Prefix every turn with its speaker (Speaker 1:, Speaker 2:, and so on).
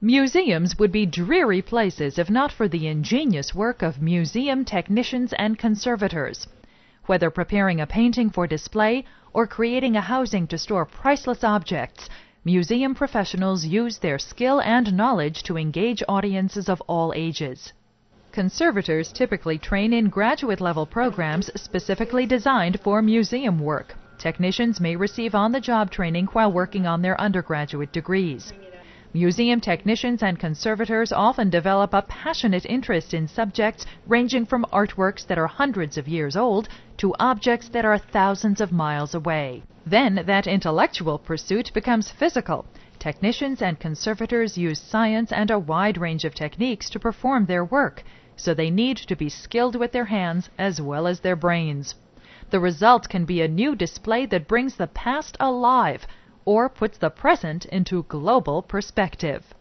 Speaker 1: Museums would be dreary places if not for the ingenious work of museum technicians and conservators. Whether preparing a painting for display or creating a housing to store priceless objects, museum professionals use their skill and knowledge to engage audiences of all ages. Conservators typically train in graduate-level programs specifically designed for museum work. Technicians may receive on-the-job training while working on their undergraduate degrees. Museum technicians and conservators often develop a passionate interest in subjects ranging from artworks that are hundreds of years old to objects that are thousands of miles away. Then that intellectual pursuit becomes physical. Technicians and conservators use science and a wide range of techniques to perform their work, so they need to be skilled with their hands as well as their brains. The result can be a new display that brings the past alive, or puts the present into global perspective.